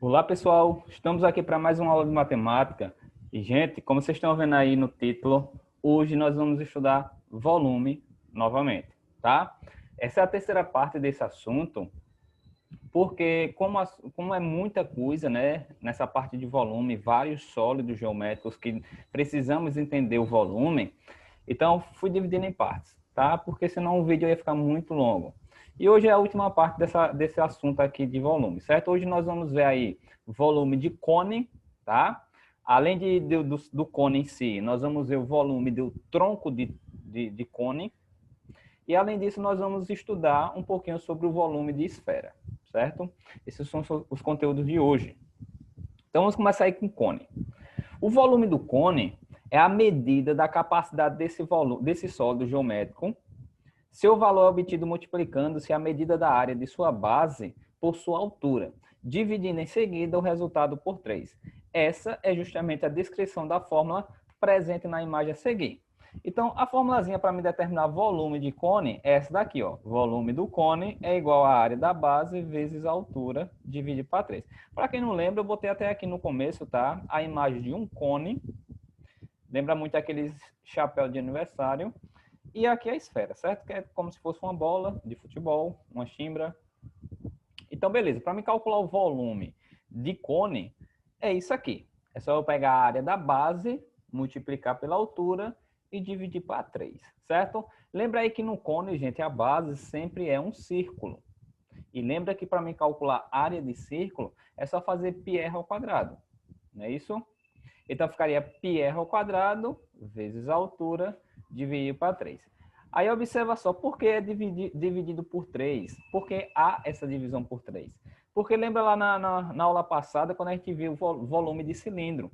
Olá, pessoal. Estamos aqui para mais uma aula de matemática. E, gente, como vocês estão vendo aí no título, hoje nós vamos estudar volume novamente, tá? Essa é a terceira parte desse assunto, porque como é muita coisa, né, nessa parte de volume, vários sólidos geométricos que precisamos entender o volume, então fui dividindo em partes, tá? Porque senão o vídeo ia ficar muito longo. E hoje é a última parte desse assunto aqui de volume, certo? Hoje nós vamos ver aí volume de cone, tá? Além do cone em si, nós vamos ver o volume do tronco de cone. E além disso, nós vamos estudar um pouquinho sobre o volume de esfera, certo? Esses são os conteúdos de hoje. Então vamos começar aí com o cone. O volume do cone é a medida da capacidade desse sólido geométrico. Seu valor é obtido multiplicando-se a medida da área de sua base por sua altura, dividindo em seguida o resultado por 3. Essa é justamente a descrição da fórmula presente na imagem a seguir. Então, a formulazinha para me determinar volume de cone é essa daqui, ó. Volume do cone é igual à área da base vezes a altura, dividido para 3. Para quem não lembra, eu botei até aqui no começo, tá? A imagem de um cone. Lembra muito aqueles chapéu de aniversário. E aqui a esfera, certo? Que é como se fosse uma bola de futebol, uma chimbra. Então, beleza. Para me calcular o volume de cone, é isso aqui. É só eu pegar a área da base, multiplicar pela altura e dividir para 3, certo? Lembra aí que no cone, gente, a base sempre é um círculo. E lembra que para mim calcular área de círculo, é só fazer πr ao quadrado. Não é isso? Então, ficaria πr ao quadrado vezes a altura dividido para 3. Aí, observa só, por que é dividido por 3? Por que há essa divisão por 3? Porque lembra lá na aula passada, quando a gente viu o volume de cilindro.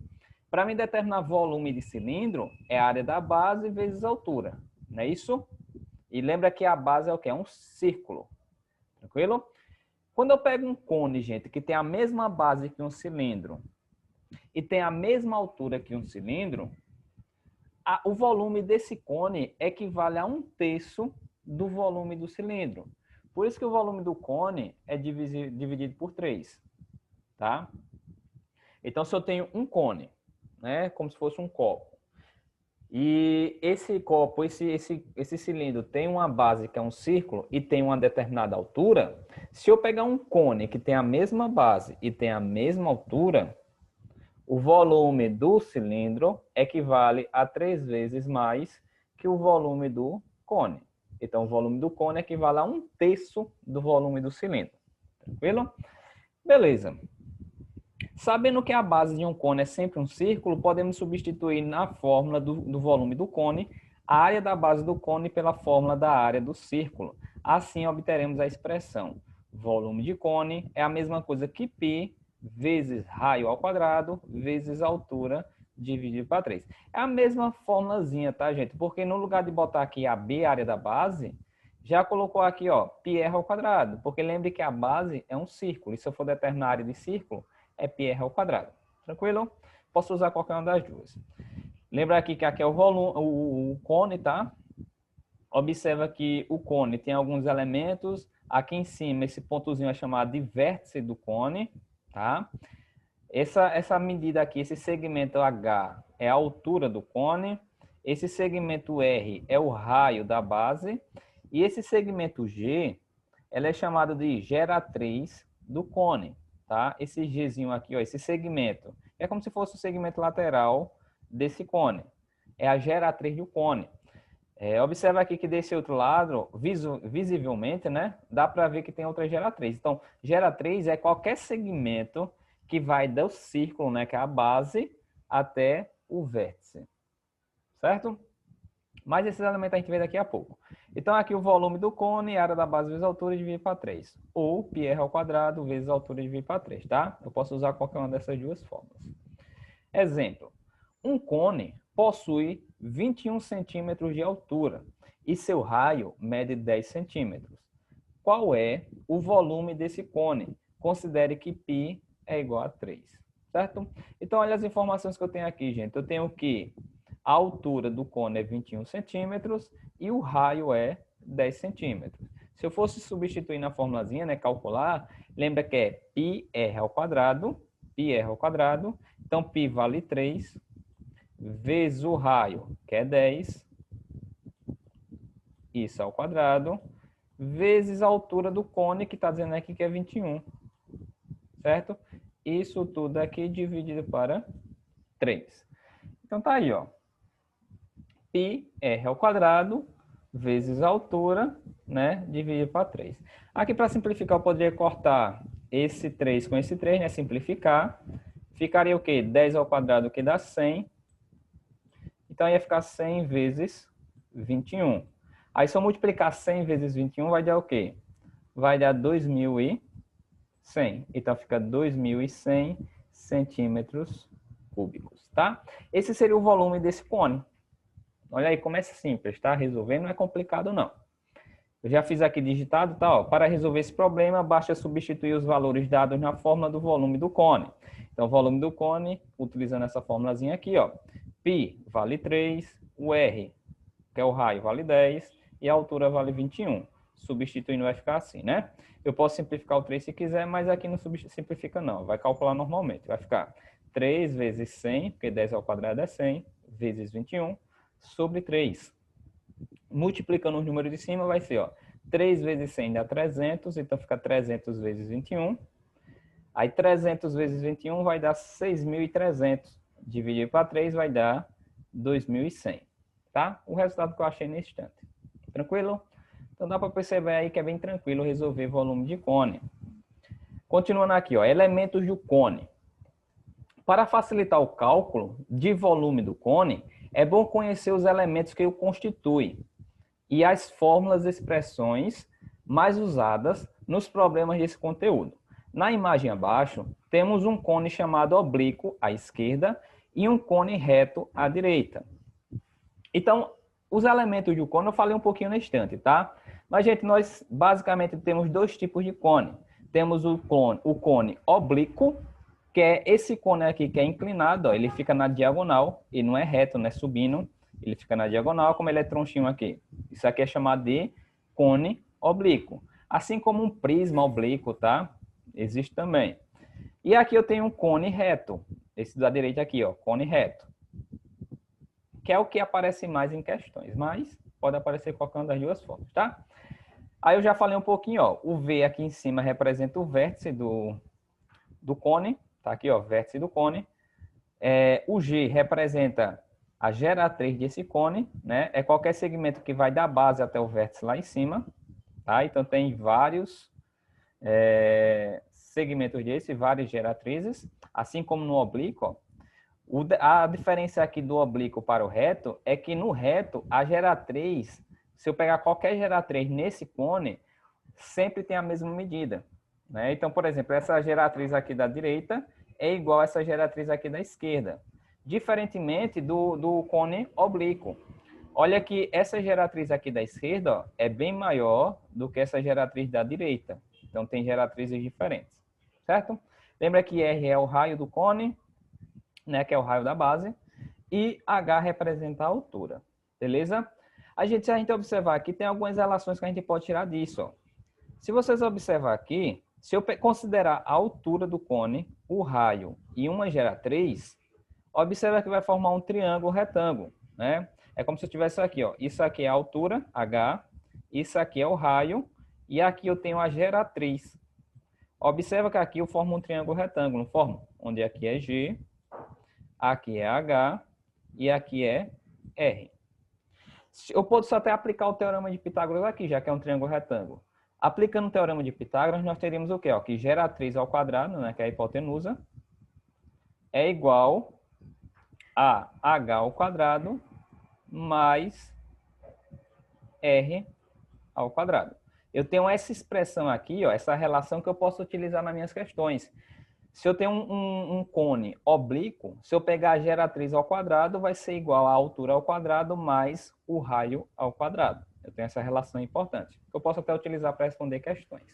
Para mim determinar volume de cilindro, é a área da base vezes a altura. Não é isso? E lembra que a base é o quê? É um círculo. Tranquilo? Quando eu pego um cone, gente, que tem a mesma base que um cilindro e tem a mesma altura que um cilindro, o volume desse cone equivale a 1/3 do volume do cilindro. Por isso que o volume do cone é dividido por 3. Tá? Então, se eu tenho um cone, né, como se fosse um copo, e esse copo, esse cilindro tem uma base que é um círculo e tem uma determinada altura, se eu pegar um cone que tem a mesma base e tem a mesma altura, o volume do cilindro equivale a 3 vezes mais que o volume do cone. Então, o volume do cone equivale a 1/3 do volume do cilindro. Tranquilo? Beleza. Sabendo que a base de um cone é sempre um círculo, podemos substituir na fórmula do volume do cone a área da base do cone pela fórmula da área do círculo. Assim, obteremos a expressão volume de cone é a mesma coisa que π vezes raio ao quadrado vezes altura dividido para 3. É a mesma formulazinha, tá, gente? Porque no lugar de botar aqui a B, a área da base, já colocou aqui, ó, πr ao quadrado. Porque lembre que a base é um círculo. E se eu for determinar a área de círculo, é πr ao quadrado. Tranquilo? Posso usar qualquer uma das duas. Lembra aqui que aqui é o volume, o cone, tá? Observa que o cone tem alguns elementos. Aqui em cima, esse pontozinho é chamado de vértice do cone, tá? Essa medida aqui, esse segmento H é a altura do cone. Esse segmento R é o raio da base. E esse segmento G, ela é chamado de geratriz do cone, tá? Esse Gzinho aqui, ó, esse segmento, é como se fosse o segmento lateral desse cone. É a geratriz do cone. Observa aqui que desse outro lado, visivelmente, né, dá para ver que tem outra geratriz. Então, geratriz é qualquer segmento que vai do círculo, né, que é a base, até o vértice. Certo? Mas esses elementos a gente vê daqui a pouco. Então, aqui o volume do cone, área da base vezes a altura dividido para 3. Ou πr ao quadrado vezes a altura dividido para 3, tá? Eu posso usar qualquer uma dessas duas fórmulas. Exemplo. Um cone possui 21 centímetros de altura e seu raio mede 10 centímetros. Qual é o volume desse cone? Considere que π é igual a 3, certo? Então, olha as informações que eu tenho aqui, gente. Eu tenho que a altura do cone é 21 centímetros e o raio é 10 centímetros. Se eu fosse substituir na formulazinha, né, calcular, Lembra que é πr ao quadrado, então π vale 3, vezes o raio, que é 10, isso ao quadrado, vezes a altura do cone, que está dizendo aqui que é 21, certo? Isso tudo aqui dividido para 3. Então tá aí, ó. πr ao quadrado vezes a altura, né, dividido para 3. Aqui, para simplificar, eu poderia cortar esse 3 com esse 3, né, simplificar. Ficaria o quê? 10 ao quadrado, que dá 100. Então, ia ficar 100 vezes 21. Aí, se eu multiplicar 100 vezes 21, vai dar o quê? Vai dar 2.100. Então, fica 2.100 centímetros cúbicos, tá? Esse seria o volume desse cone. Olha aí como é simples, tá? Resolver não é complicado, não. Eu já fiz aqui digitado, tá? Ó, para resolver esse problema, basta substituir os valores dados na fórmula do volume do cone. Então, o volume do cone, utilizando essa formulazinha aqui, ó. Π vale 3, o R, que é o raio, vale 10, e a altura vale 21. Substituindo vai ficar assim, né? Eu posso simplificar o 3 se quiser, mas aqui não simplifica não. Vai calcular normalmente. Vai ficar 3 vezes 100, porque 10 ao quadrado é 100, vezes 21, sobre 3. Multiplicando os números de cima, vai ser, ó, 3 vezes 100 dá 300, então fica 300 vezes 21. Aí 300 vezes 21 vai dar 6.300. Dividir para 3 vai dar 2.100, tá? O resultado que eu achei nesse instante. Tranquilo? Então dá para perceber aí que é bem tranquilo resolver volume de cone. Continuando aqui, ó, elementos do cone. Para facilitar o cálculo de volume do cone, é bom conhecer os elementos que o constituem e as fórmulas e expressões mais usadas nos problemas desse conteúdo. Na imagem abaixo, temos um cone chamado oblíquo à esquerda e um cone reto à direita. Então, os elementos do cone eu falei um pouquinho na estante, tá? Mas, gente, nós basicamente temos dois tipos de cone. Temos o cone oblíquo, que é esse cone aqui que é inclinado, ó, ele fica na diagonal, e não é reto, não é subindo, ele fica na diagonal, como ele é tronchinho aqui. Isso aqui é chamado de cone oblíquo. Assim como um prisma oblíquo, tá? Existe também. E aqui eu tenho um cone reto, esse da direita aqui, ó, cone reto, que é o que aparece mais em questões, mas pode aparecer qualquer uma das duas formas, tá? Aí eu já falei um pouquinho, ó, o V aqui em cima representa o vértice do cone, tá aqui, ó, vértice do cone. O G representa a geratriz desse cone, né? É qualquer segmento que vai da base até o vértice lá em cima, tá? Então tem vários segmentos desse, várias geratrizes, assim como no oblíquo, ó. A diferença aqui do oblíquo para o reto é que no reto, a geratriz, se eu pegar qualquer geratriz nesse cone, sempre tem a mesma medida, né? Então, por exemplo, essa geratriz aqui da direita é igual a essa geratriz aqui da esquerda, diferentemente do cone oblíquo. Olha que essa geratriz aqui da esquerda, ó, é bem maior do que essa geratriz da direita. Então, tem geratrizes diferentes, certo? Lembra que R é o raio do cone, né, que é o raio da base, e H representa a altura, beleza? Se a gente observar aqui, tem algumas relações que a gente pode tirar disso, ó. Se vocês observar aqui, se eu considerar a altura do cone, o raio e uma geratriz, observa que vai formar um triângulo retângulo, né? É como se eu tivesse aqui, ó. Isso aqui é a altura, H, isso aqui é o raio, e aqui eu tenho a geratriz. Observa que aqui eu formo um triângulo retângulo, não formo? Onde aqui é G, aqui é H e aqui é R. Eu posso até aplicar o teorema de Pitágoras aqui, já que é um triângulo retângulo. Aplicando o teorema de Pitágoras, nós teríamos o quê? Ó, que geratriz ao quadrado, né, que é a hipotenusa, é igual a H ao quadrado mais R ao quadrado. Eu tenho essa expressão aqui, ó, essa relação que eu posso utilizar nas minhas questões. Se eu tenho um cone oblíquo, se eu pegar a geratriz ao quadrado, vai ser igual a altura ao quadrado mais o raio ao quadrado. Eu tenho essa relação importante, que eu posso até utilizar para responder questões.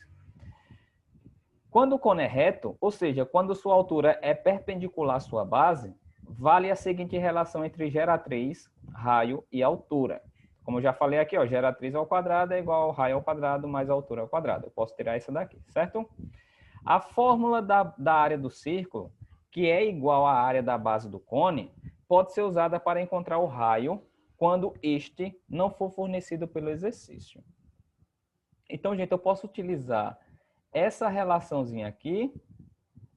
Quando o cone é reto, ou seja, quando sua altura é perpendicular à sua base, vale a seguinte relação entre geratriz, raio e altura. Como eu já falei aqui, ó, geratriz ao quadrado é igual ao raio ao quadrado mais a altura ao quadrado. Eu posso tirar isso daqui, certo? A fórmula da área do círculo, que é igual à área da base do cone, pode ser usada para encontrar o raio quando este não for fornecido pelo exercício. Então, gente, eu posso utilizar essa relaçãozinha aqui,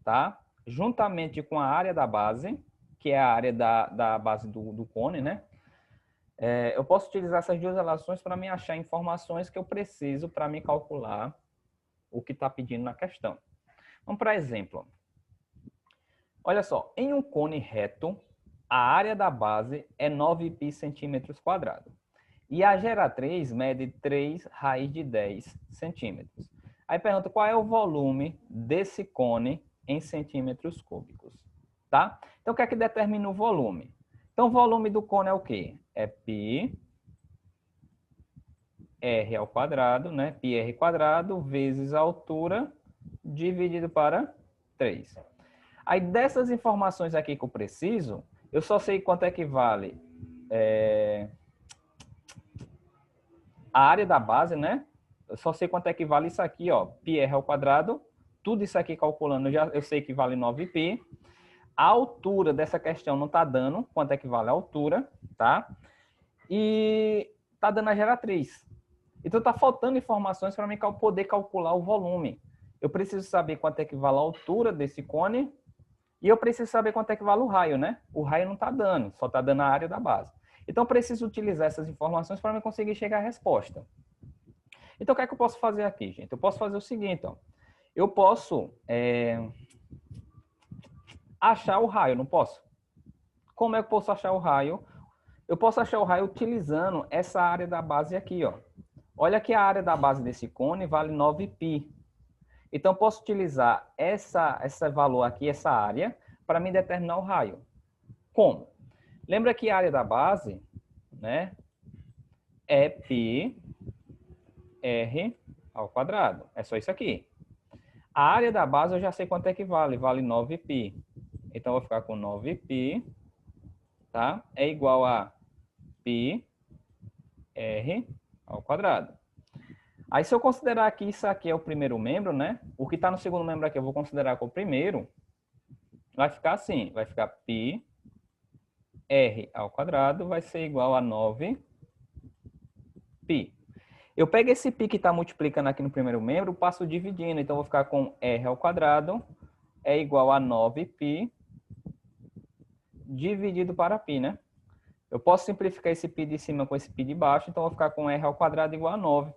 tá? Juntamente com a área da base, que é a área da base do cone, né? Eu posso utilizar essas duas relações para me achar informações que eu preciso para me calcular o que está pedindo na questão. Vamos para exemplo. Olha só, em um cone reto, a área da base é 9π centímetros quadrados. E a geratriz mede 3 raiz de 10 centímetros. Aí pergunta qual é o volume desse cone em centímetros cúbicos. Tá? Então, o que é que determina o volume? Então, o volume do cone é o quê? É πr ao quadrado, né? πr quadrado vezes a altura dividido para 3. Aí, dessas informações aqui que eu preciso, eu só sei quanto é que vale a área da base, né? Eu só sei quanto é que vale isso aqui, ó. πr ao quadrado. Tudo isso aqui calculando, eu sei que vale 9π. A altura dessa questão não está dando quanto é que vale a altura, tá? E está dando a geratriz. Então, está faltando informações para mim poder calcular o volume. Eu preciso saber quanto é que vale a altura desse cone e eu preciso saber quanto é que vale o raio, né? O raio não está dando, só está dando a área da base. Então, eu preciso utilizar essas informações para eu conseguir chegar à resposta. Então, o que é que eu posso fazer aqui, gente? Eu posso fazer o seguinte, ó. Eu posso achar o raio, não posso? Como é que eu posso achar o raio? Eu posso achar o raio utilizando essa área da base aqui, ó. Olha que a área da base desse cone vale 9π. Então, eu posso utilizar esse valor aqui, essa área, para me determinar o raio. Como? Lembra que a área da base, né, é πr ao quadrado. É só isso aqui. A área da base eu já sei quanto é que vale. Vale 9π. Então, eu vou ficar com 9π, tá? É igual a πr ao quadrado. Aí, se eu considerar que isso aqui é o primeiro membro, né? O que está no segundo membro aqui eu vou considerar como o primeiro. Vai ficar assim. Vai ficar πr ao quadrado vai ser igual a 9π. Eu pego esse π que está multiplicando aqui no primeiro membro, passo dividindo. Então, eu vou ficar com r ao quadrado é igual a 9π dividido para π, né? Eu posso simplificar esse π de cima com esse π de baixo, então eu vou ficar com r ao quadrado igual a 9.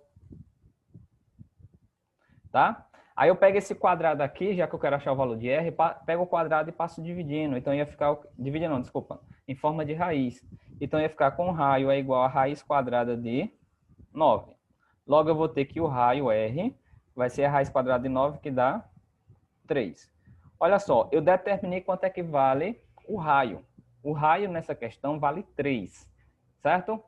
Tá? Aí eu pego esse quadrado aqui, já que eu quero achar o valor de r, pego o quadrado e passo dividindo. Então, ia ficar... Dividindo não, desculpa. Em forma de raiz. Então, ia ficar com raio é igual a raiz quadrada de 9. Logo, eu vou ter que o raio r vai ser a raiz quadrada de 9, que dá 3. Olha só, eu determinei quanto é que vale o raio. O raio nessa questão vale 3, certo?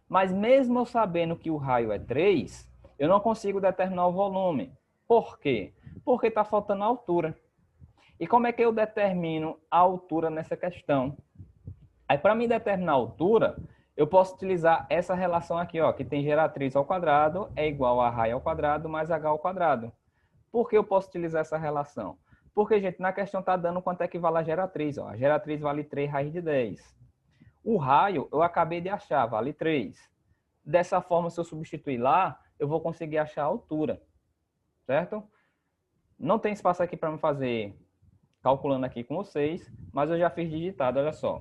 Mas mesmo eu sabendo que o raio é 3, eu não consigo determinar o volume. Por quê? Porque está faltando a altura. E como é que eu determino a altura nessa questão? Aí, para mim determinar a altura, eu posso utilizar essa relação aqui, ó, que tem geratriz ao quadrado é igual a raio ao quadrado mais h ao quadrado. Por que eu posso utilizar essa relação? Porque, gente, na questão está dando quanto é que vale a geratriz. Ó. A geratriz vale 3 raiz de 10. O raio, eu acabei de achar, vale 3. Dessa forma, se eu substituir lá, eu vou conseguir achar a altura. Certo? Não tem espaço aqui para me fazer calculando aqui com vocês, mas eu já fiz digitado, olha só.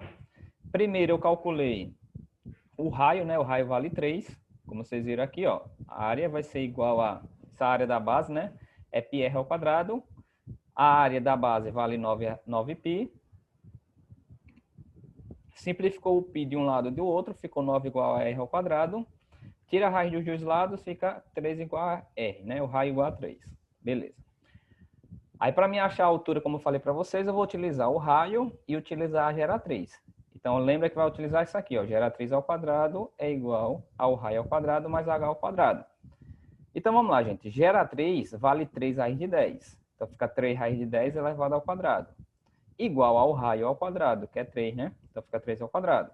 Primeiro, eu calculei o raio, né? O raio vale 3. Como vocês viram aqui, ó. A área vai ser igual a... Essa área da base, né? É πr ao quadrado. A área da base vale 9π. Simplificou o π de um lado e do outro, ficou 9 igual a r ao quadrado. Tira a raiz dos dois lados, fica 3 igual a r, né? O raio igual a 3. Beleza. Aí, para me achar a altura, como eu falei para vocês, eu vou utilizar o raio e utilizar a geratriz. Então, lembra que vai utilizar isso aqui, ó. Geratriz ao quadrado é igual ao raio ao quadrado mais h ao quadrado. Então, vamos lá, gente. Geratriz vale 3 raiz de 10. Então, fica 3 raiz de 10 elevado ao quadrado. Igual ao raio ao quadrado, que é 3, né? Então, fica 3 ao quadrado.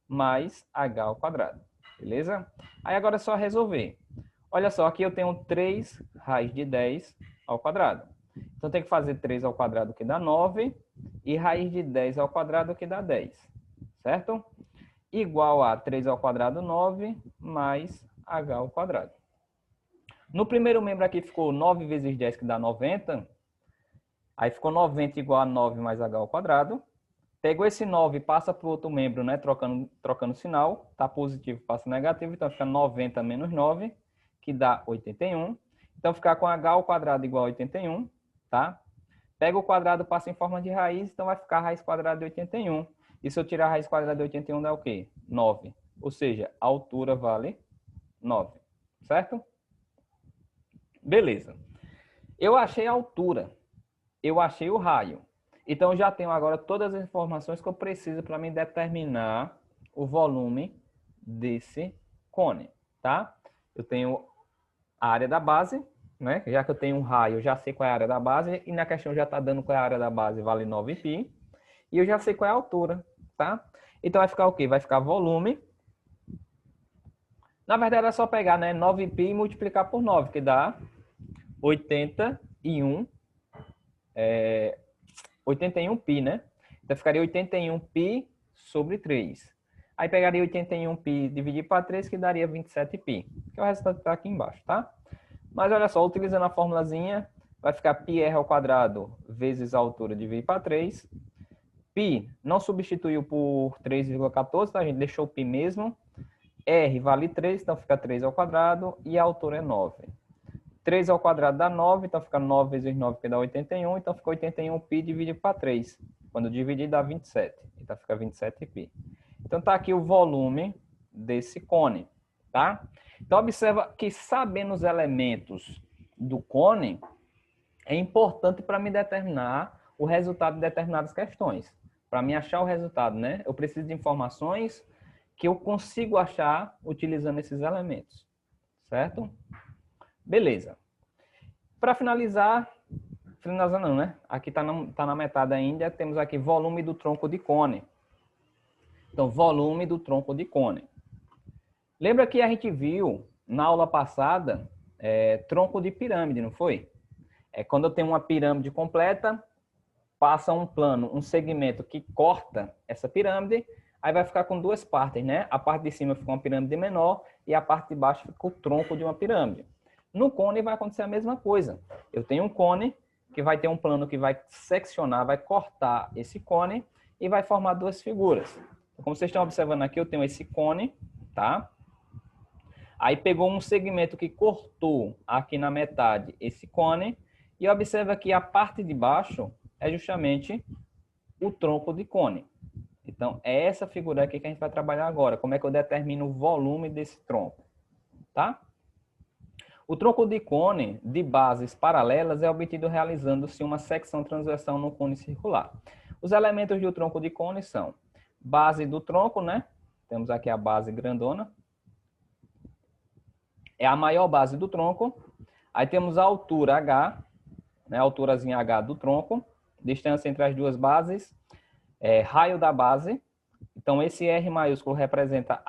Mais h ao quadrado. Beleza? Aí, agora é só resolver. Olha só, aqui eu tenho 3 raiz de 10 ao quadrado. Então, tem que fazer 3 ao quadrado, que dá 9, e raiz de 10 ao quadrado, que dá 10, certo? Igual a 3 ao quadrado, 9, mais h ao quadrado. No primeiro membro aqui ficou 9 vezes 10, que dá 90. Aí ficou 90 igual a 9 mais h ao quadrado. Pegou esse 9 e passa para o outro membro, né? Trocando sinal. Tá positivo, passa negativo. Então, fica 90 menos 9, que dá 81. Então, ficar com h ao quadrado igual a 81, tá? Pega o quadrado, passa em forma de raiz. Então, vai ficar a raiz quadrada de 81. E se eu tirar a raiz quadrada de 81, dá o quê? 9. Ou seja, a altura vale 9. Certo? Beleza. Eu achei a altura. Eu achei o raio. Então, eu já tenho agora todas as informações que eu preciso para me determinar o volume desse cone, tá? Eu tenho a área da base, né? Já que eu tenho um raio, eu já sei qual é a área da base. E na questão já está dando qual é a área da base, vale 9π. E eu já sei qual é a altura, tá? Então, vai ficar o quê? Vai ficar volume. Na verdade, é só pegar, né, 9π e multiplicar por 9, que dá 81 81π, né? Então, ficaria 81π sobre 3. Aí, pegaria 81π dividido para 3, que daria 27π. Que é o resultado que está aqui embaixo, tá? Mas, olha só, utilizando a formulazinha, vai ficar πr ao quadrado vezes a altura dividido para 3. Π não substituiu por 3,14, tá? A gente deixou o π mesmo. R vale 3, então fica 3 ao quadrado. E a altura é 9. 3 ao quadrado dá 9, então fica 9 vezes 9, que dá 81. Então fica 81π dividido para 3. Quando dividir, dá 27. Então fica 27π. Então tá aqui o volume desse cone, tá? Então observa que sabendo os elementos do cone, é importante para me determinar o resultado de determinadas questões. Para me achar o resultado, né? Eu preciso de informações que eu consigo achar utilizando esses elementos, certo? Beleza. Para finalizar não, né? Aqui está na metade ainda, temos aqui volume do tronco de cone. Então, volume do tronco de cone. Lembra que a gente viu na aula passada tronco de pirâmide, não foi? Quando eu tenho uma pirâmide completa, passa um plano, um segmento que corta essa pirâmide, aí vai ficar com duas partes, né? A parte de cima fica uma pirâmide menor e a parte de baixo fica o tronco de uma pirâmide. No cone vai acontecer a mesma coisa. Eu tenho um cone que vai ter um plano que vai seccionar, vai cortar esse cone e vai formar duas figuras. Como vocês estão observando aqui, eu tenho esse cone, tá? Aí pegou um segmento que cortou aqui na metade esse cone e observa que a parte de baixo é justamente o tronco de cone. Então, é essa figura aqui que a gente vai trabalhar agora. Como é que eu determino o volume desse tronco, tá? O tronco de cone de bases paralelas é obtido realizando-se uma secção transversal no cone circular. Os elementos do tronco de cone são base do tronco, né? Temos aqui a base grandona. É a maior base do tronco. Aí temos a altura H, né? A alturazinha H do tronco. Distância entre as duas bases. Raio da base. Então, esse R maiúsculo representa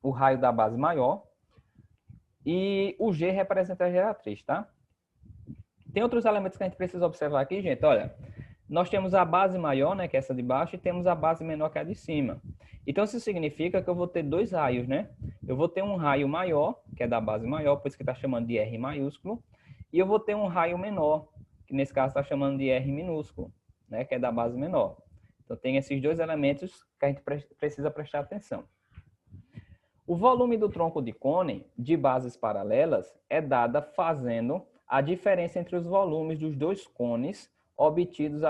o raio da base maior. E o G representa a geratriz, tá? Tem outros elementos que a gente precisa observar aqui, gente. Olha, nós temos a base maior, né, que é essa de baixo, e temos a base menor, que é a de cima. Então, isso significa que eu vou ter dois raios, né? Eu vou ter um raio maior, que é da base maior, por isso que está chamando de R maiúsculo, e eu vou ter um raio menor, que nesse caso está chamando de R minúsculo, né, que é da base menor. Então, tem esses dois elementos que a gente precisa prestar atenção. O volume do tronco de cone de bases paralelas é dada fazendo a diferença entre os volumes dos dois cones obtidos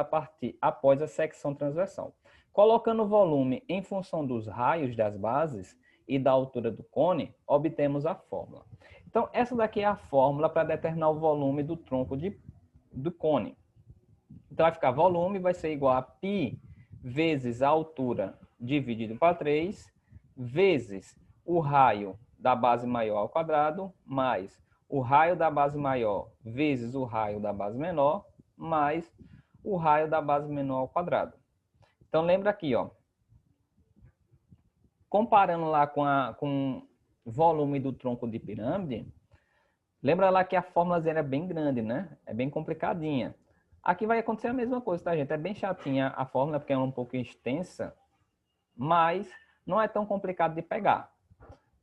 após a secção transversal. Colocando o volume em função dos raios das bases e da altura do cone, obtemos a fórmula. Então, essa daqui é a fórmula para determinar o volume do tronco do cone. Então, vai ficar volume, vai ser igual a π vezes a altura dividido para 3, vezes o raio da base maior ao quadrado, mais o raio da base maior vezes o raio da base menor, mais o raio da base menor ao quadrado. Então, lembra aqui, ó. Comparando lá com o volume do tronco de pirâmide, lembra lá que a fórmula é bem grande, né? É bem complicadinha. Aqui vai acontecer a mesma coisa, tá, gente? É bem chatinha a fórmula, porque é um pouco extensa, mas não é tão complicado de pegar.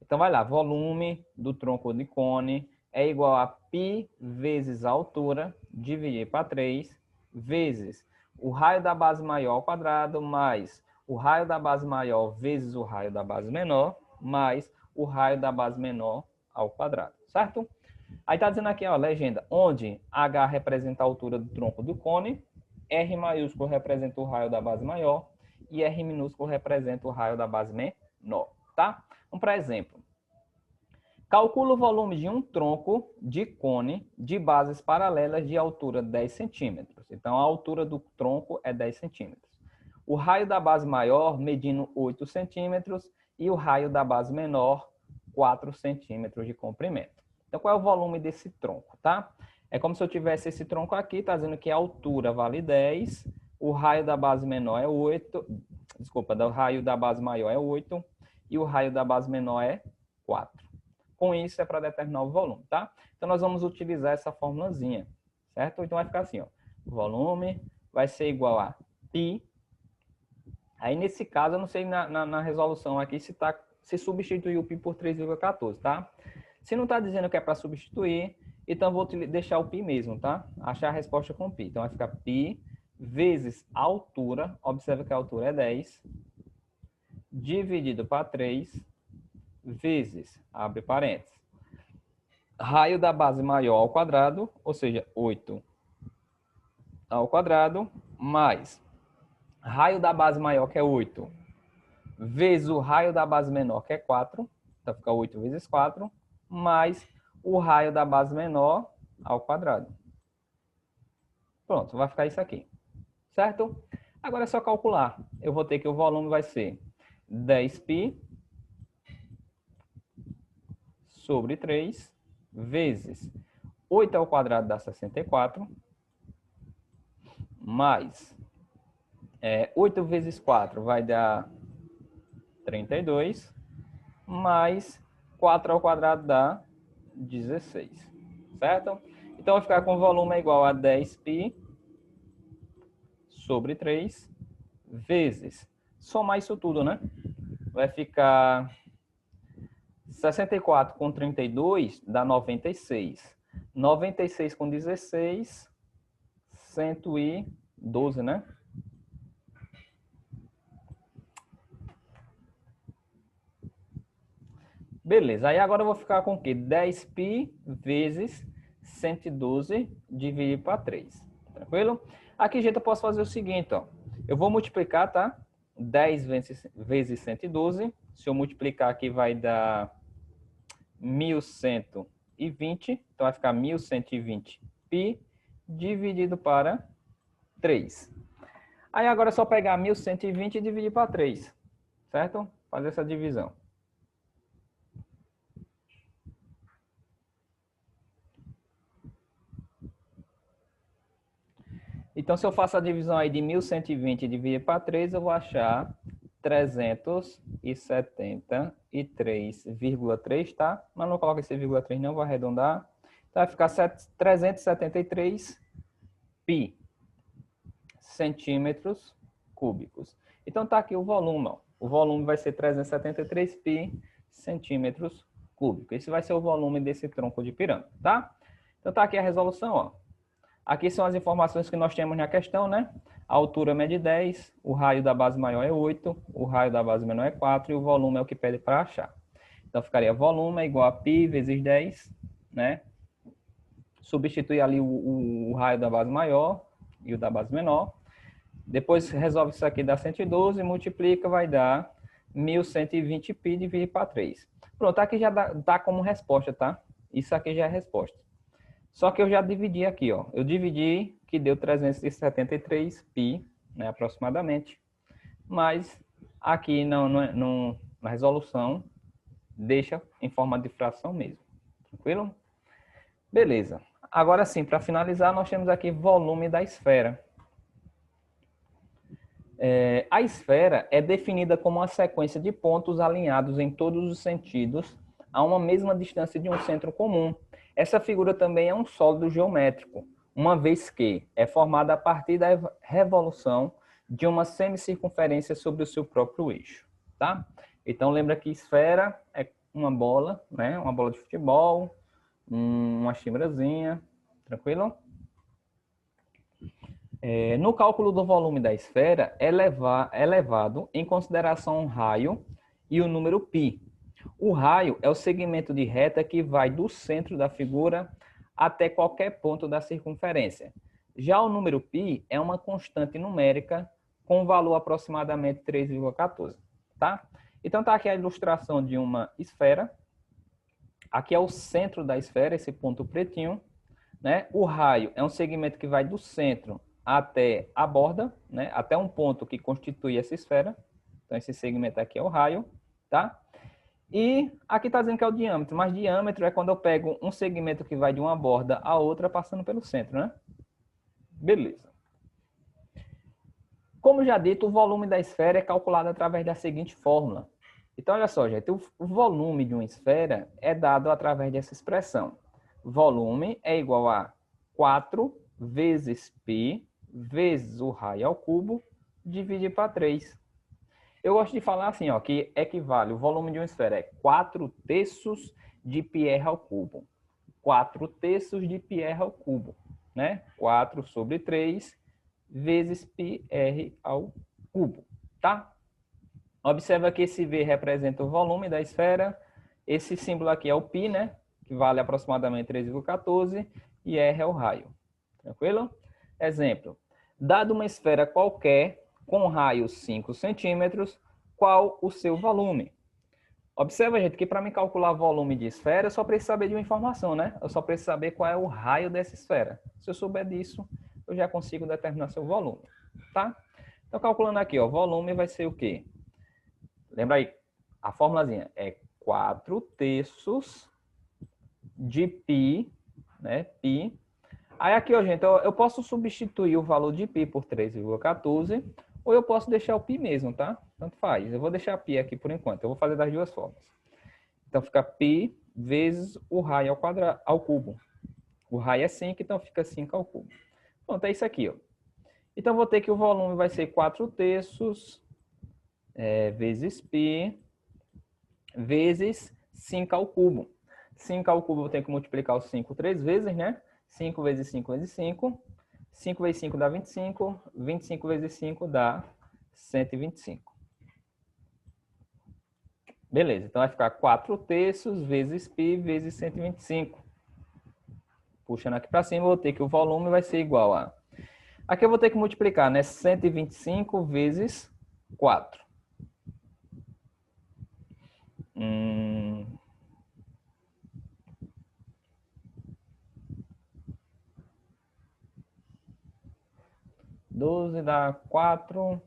Então, vai lá, volume do tronco de cone é igual a π vezes a altura, dividir para 3, vezes o raio da base maior ao quadrado, mais o raio da base maior vezes o raio da base menor, mais o raio da base menor ao quadrado, certo? Aí está dizendo aqui, ó, legenda, onde H representa a altura do tronco do cone, R maiúsculo representa o raio da base maior e R minúsculo representa o raio da base menor, tá? Então, para exemplo, calcula o volume de um tronco de cone de bases paralelas de altura 10 centímetros. Então, a altura do tronco é 10 centímetros. O raio da base maior medindo 8 centímetros e o raio da base menor 4 centímetros de comprimento. Então, qual é o volume desse tronco, tá? É como se eu tivesse esse tronco aqui, tá dizendo que a altura vale 10, o raio da base menor é 8, desculpa, o raio da base maior é 8 e o raio da base menor é 4. Com isso é para determinar o volume, tá? Então, nós vamos utilizar essa formulazinha, certo? Então, vai ficar assim, ó. O volume vai ser igual a π. Aí, nesse caso, eu não sei na resolução aqui se substituir o π por 3,14, tá? Se não está dizendo que é para substituir, então vou deixar o π mesmo, tá? Achar a resposta com π. Então, vai ficar π vezes a altura, observa que a altura é 10, dividido para 3, vezes, abre parênteses, raio da base maior ao quadrado, ou seja, 8 ao quadrado, mais raio da base maior, que é 8, vezes o raio da base menor, que é 4, então fica 8 vezes 4, mais o raio da base menor ao quadrado. Pronto, vai ficar isso aqui, certo? Agora é só calcular. Eu vou ter que o volume vai ser 10π sobre 3 vezes 8 ao quadrado dá 64, mais 8 vezes 4 vai dar 32, mais 4 ao quadrado dá 16, certo? Então, vai ficar com o volume igual a 10π sobre 3 vezes, somar isso tudo, né? Vai ficar 64 com 32 dá 96. 96 com 16, 112, né? Beleza, aí agora eu vou ficar com o quê? 10π vezes 112 dividido para 3. Tranquilo? Aqui, gente, eu posso fazer o seguinte, ó. Eu vou multiplicar, tá? 10 vezes 112. Se eu multiplicar aqui, vai dar 1120. Então, vai ficar 1120π dividido para 3. Aí, agora é só pegar 1120 e dividir para 3. Certo? Fazer essa divisão. Então, se eu faço a divisão aí de 1120 dividido para 3, eu vou achar 373,3, tá? Mas não coloca esse vírgula 3 não, vou arredondar. Então, vai ficar 373 π centímetros cúbicos. Então, tá aqui o volume, ó. O volume vai ser 373 π centímetros cúbicos. Esse vai ser o volume desse tronco de pirâmide, tá? Então, tá aqui a resolução, ó. Aqui são as informações que nós temos na questão, né? A altura mede 10, o raio da base maior é 8, o raio da base menor é 4 e o volume é o que pede para achar. Então, ficaria volume é igual a π vezes 10, né? Substitui ali o raio da base maior e o da base menor. Depois resolve isso aqui, dá 112, multiplica, vai dar 1120π dividido para 3. Pronto, aqui já dá como resposta, tá? Isso aqui já é a resposta. Só que eu já dividi aqui, ó. Eu dividi, que deu 373π, né, aproximadamente. Mas aqui na resolução, deixa em forma de fração mesmo. Tranquilo? Beleza. Agora sim, para finalizar, nós temos aqui volume da esfera. A esfera é definida como uma sequência de pontos alinhados em todos os sentidos a uma mesma distância de um centro comum. Essa figura também é um sólido geométrico, uma vez que é formada a partir da revolução de uma semicircunferência sobre o seu próprio eixo, tá? Então, lembra que esfera é uma bola, né? Uma bola de futebol, uma chimbrazinha, tranquilo? No cálculo do volume da esfera, é levado em consideração o raio e o número π. O raio é o segmento de reta que vai do centro da figura até qualquer ponto da circunferência. Já o número π é uma constante numérica com valor aproximadamente 3,14, tá? Então tá aqui a ilustração de uma esfera. Aqui é o centro da esfera, esse ponto pretinho, né? O raio é um segmento que vai do centro até a borda, né? Até um ponto que constitui essa esfera. Então esse segmento aqui é o raio, tá? E aqui está dizendo que é o diâmetro, mas diâmetro é quando eu pego um segmento que vai de uma borda a outra passando pelo centro, né? Beleza. Como já dito, o volume da esfera é calculado através da seguinte fórmula. Então, olha só, gente, o volume de uma esfera é dado através dessa expressão. Volume é igual a 4 vezes π vezes o raio ao cubo dividido para 3. Eu gosto de falar assim, ó, que equivale, o volume de uma esfera é 4 terços de πr ao cubo. 4 terços de πr ao cubo, né? 4 sobre 3 vezes πr ao cubo, tá? Observa que esse V representa o volume da esfera, esse símbolo aqui é o π, né? Que vale aproximadamente 3,14 e R é o raio. Tranquilo? Exemplo. Dado uma esfera qualquer com raio 5 centímetros, qual o seu volume? Observa, gente, que para me calcular volume de esfera, eu só preciso saber de uma informação, né? Eu só preciso saber qual é o raio dessa esfera. Se eu souber disso, eu já consigo determinar seu volume, tá? Então, calculando aqui, ó, volume vai ser o quê? Lembra aí, a formulazinha é 4 terços de π, né? Π. Aí aqui, ó, gente, eu posso substituir o valor de π por 3,14 ou eu posso deixar o π mesmo, tá? Tanto faz. Eu vou deixar π aqui por enquanto. Eu vou fazer das duas formas. Então, fica π vezes o raio ao cubo. O raio é 5, então fica 5 ao cubo. Pronto, é isso aqui, ó. Então, vou ter que o volume vai ser 4 terços vezes π vezes 5 ao cubo. 5 ao cubo eu tenho que multiplicar o 5 3 vezes, né? 5 vezes 5 vezes 5. 5 vezes 5 dá 25. 25 vezes 5 dá 125. Beleza, então vai ficar 4 terços vezes π vezes 125. Puxando aqui para cima, eu vou ter que o volume vai ser igual a... Aqui eu vou ter que multiplicar, né? 125 vezes 4. 12 dá 4.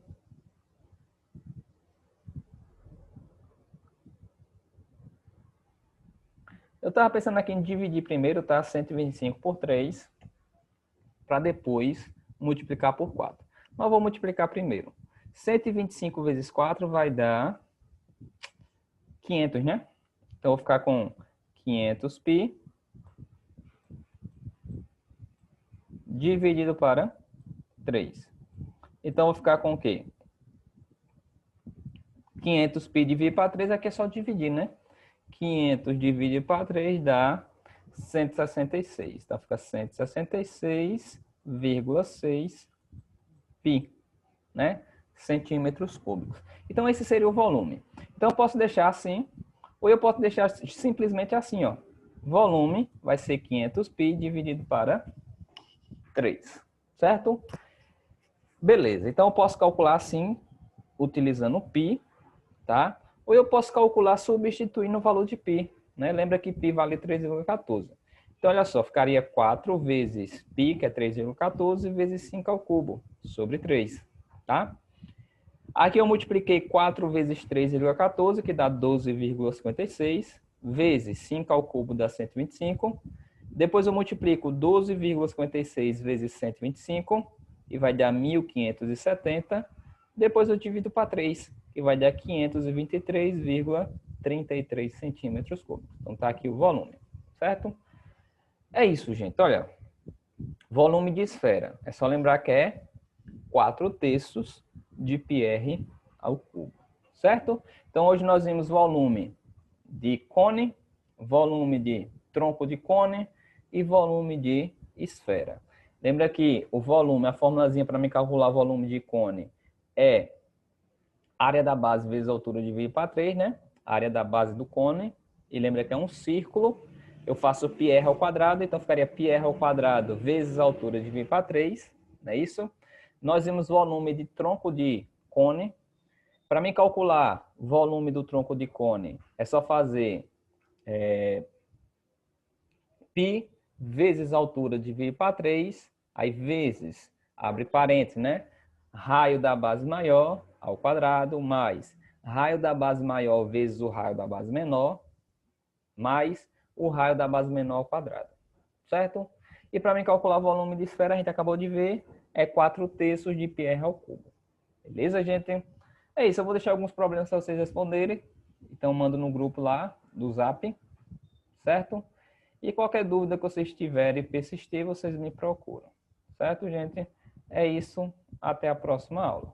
Eu estava pensando aqui em dividir primeiro, tá? 125 por 3, para depois multiplicar por 4. Mas eu vou multiplicar primeiro. 125 vezes 4 vai dar 500, né? Então, eu vou ficar com 500π dividido para 3. Então, eu vou ficar com o quê? 500π dividido para 3, aqui é só dividir, né? 500 dividido para 3 dá 166. Então, fica 166,6 π, né? Centímetros cúbicos. Então, esse seria o volume. Então, eu posso deixar assim, ou eu posso deixar simplesmente assim, ó. Volume vai ser 500π dividido para 3, certo? Beleza. Então, eu posso calcular assim, utilizando o π, tá? Ou eu posso calcular substituindo o valor de π, né? Lembra que π vale 3,14. Então, olha só, ficaria 4 vezes π, que é 3,14, vezes 5 ao cubo, sobre 3, tá? Aqui eu multipliquei 4 vezes 3,14, que dá 12,56, vezes 5 ao cubo dá 125. Depois eu multiplico 12,56 vezes 125, e vai dar 1.570. Depois eu divido para 3, que vai dar 523,33 centímetros cúbicos. Então tá aqui o volume, certo? É isso, gente. Olha, Volume de esfera. É só lembrar que é 4/3 de πr ao cubo, certo? Então, hoje nós vimos volume de cone, volume de tronco de cone e volume de esfera. Lembra que o volume, a formulazinha para me calcular o volume de cone é área da base vezes a altura dividido para 3, né? Área da base do cone. E lembra que é um círculo. Eu faço πr ao quadrado, então ficaria πr ao quadrado vezes a altura dividido para 3, não é isso? Nós vimos volume de tronco de cone. Para mim calcular o volume do tronco de cone, é só fazer π vezes a altura dividido para 3, aí vezes, abre parênteses, né? Raio da base maior ao quadrado, mais raio da base maior vezes o raio da base menor, mais o raio da base menor ao quadrado, certo? E para mim calcular o volume de esfera, a gente acabou de ver, é 4/3 de πr ao cubo. Beleza, gente? É isso, eu vou deixar alguns problemas para vocês responderem. Então, mando no grupo lá do Zap, certo? E qualquer dúvida que vocês tiverem e persistir, vocês me procuram. Certo, gente? É isso. Até a próxima aula.